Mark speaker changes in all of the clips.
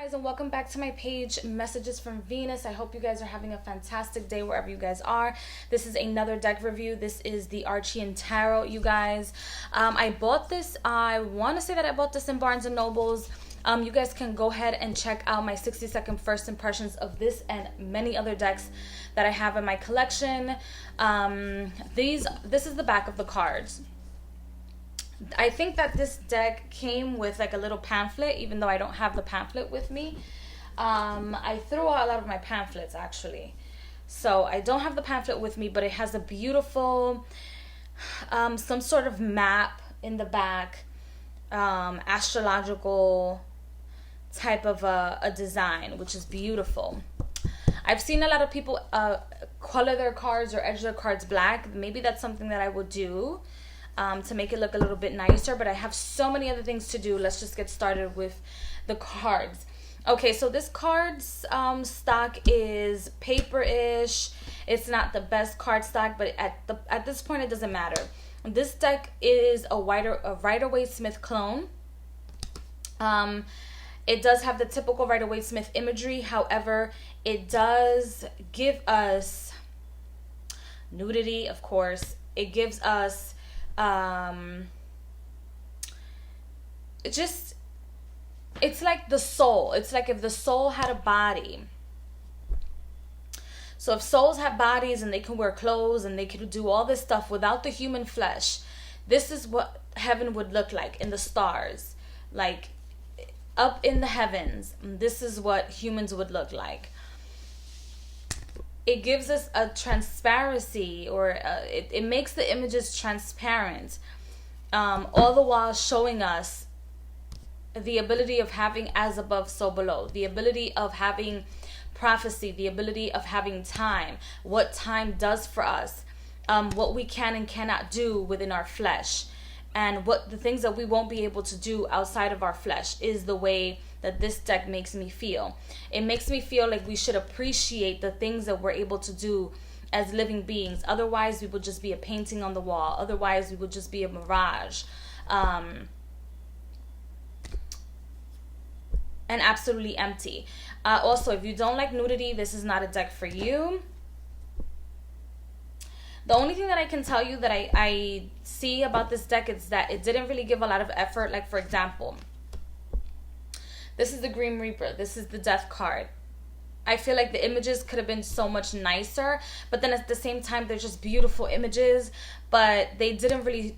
Speaker 1: Guys, and welcome back to my page, Messages from Venus. I hope you guys are having a fantastic day wherever you guys are. This is another deck review. This is the Archean Tarot, you guys. I bought this, I want to say that I bought this in Barnes & Nobles. You guys can go ahead and check out my 60-second first impressions of this and many other decks that I have in my collection. This is the back of the cards. I think that this deck came with like a little pamphlet, even though I don't have the pamphlet with me. I threw out a lot of my pamphlets actually. So I don't have the pamphlet with me, but it has a beautiful, some sort of map in the back, astrological type of a design, which is beautiful. I've seen a lot of people color their cards or edge their cards black. Maybe that's something that I would do. To make it look a little bit nicer, but I have so many other things to do. Let's just get started with the cards. Okay, so this card's stock is paper-ish. It's not the best card stock, but at this point it doesn't matter. This deck is a Rider-Waite-Smith clone. It does have the typical Rider-Waite-Smith imagery. However, it does give us nudity, of course. It gives us it's like the soul. It's like if the soul had a body. So if souls have bodies and they can wear clothes and they can do all this stuff without the human flesh, this is what heaven would look like in the stars, like up in the heavens. This is what humans would look like. It gives us a transparency, or it makes the images transparent, all the while showing us the ability of having as above, so below, the ability of having prophecy, the ability of having time, what time does for us, what we can and cannot do within our flesh, and what the things that we won't be able to do outside of our flesh is the way that this deck makes me feel. It makes me feel like we should appreciate the things that we're able to do as living beings. Otherwise, we would just be a painting on the wall. Otherwise, we would just be a mirage. And absolutely empty. Also, if you don't like nudity, this is not a deck for you. The only thing that I can tell you that I see about this deck is that it didn't really give a lot of effort. Like, for example, this is the Grim Reaper. This is the Death card. I feel like the images could have been so much nicer, but then at the same time, they're just beautiful images, but they didn't really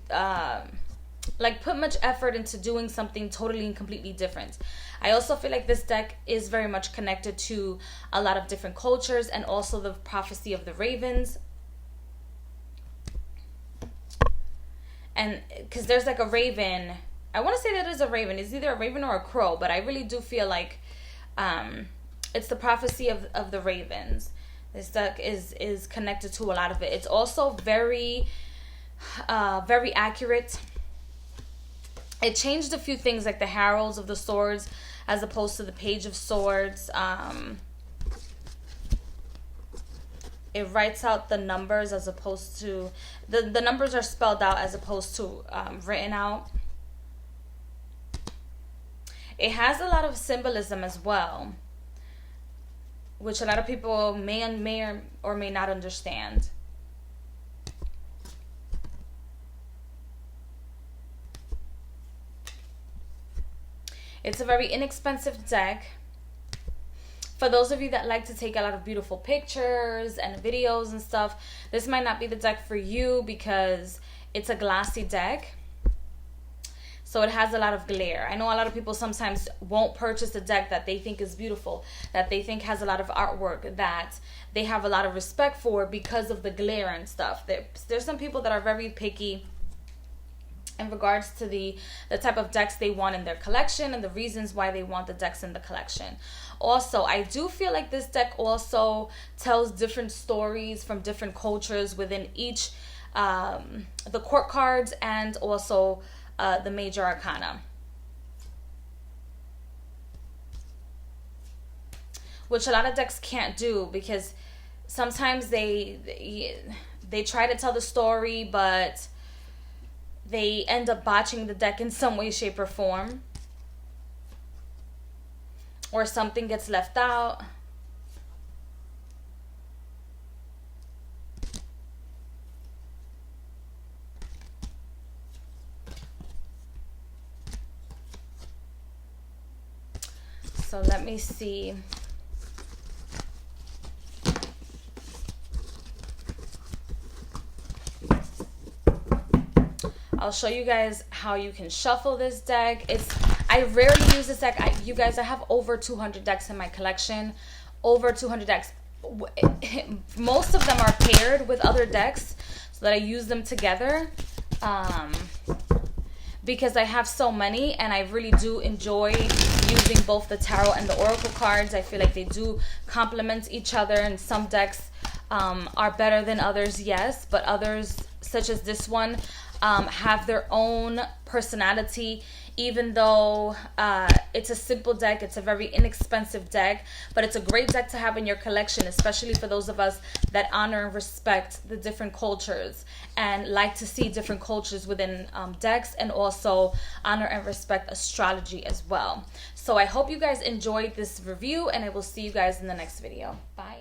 Speaker 1: like put much effort into doing something totally and completely different. I also feel like this deck is very much connected to a lot of different cultures and also the prophecy of the ravens. And because there's like a raven, I want to say that is a raven. It's either a raven or a crow, but I really do feel like it's the prophecy of the ravens. This deck is connected to a lot of it. It's also very, very accurate. It changed a few things, like the heralds of the swords as opposed to the page of swords. It writes out the numbers as opposed to the numbers are spelled out as opposed to written out. It has a lot of symbolism as well, which a lot of people may or may not understand. It's a very inexpensive deck. For those of you that like to take a lot of beautiful pictures and videos and stuff, this might not be the deck for you because it's a glossy deck. So it has a lot of glare. I know a lot of people sometimes won't purchase a deck that they think is beautiful, that they think has a lot of artwork, that they have a lot of respect for because of the glare and stuff. There's some people that are very picky in regards to the type of decks they want in their collection and the reasons why they want the decks in the collection. Also, I do feel like this deck also tells different stories from different cultures within each, the court cards and also the major arcana, which a lot of decks can't do because sometimes they try to tell the story, but they end up botching the deck in some way, shape, or form. or something gets left out. So let me see. I'll show you guys how you can shuffle this deck. I rarely use this deck. You guys, I have over 200 decks in my collection. Over 200 decks. Most of them are paired with other decks so that I use them together. Because I have so many, and I really do enjoy using both the tarot and the oracle cards. I feel like they do complement each other, and some decks are better than others, yes, but others, such as this one, have their own personality. Even though it's a simple deck, it's a very inexpensive deck, but it's a great deck to have in your collection, especially for those of us that honor and respect the different cultures and like to see different cultures within decks, and also honor and respect astrology as well. So I hope you guys enjoyed this review, and I will see you guys in the next video. Bye.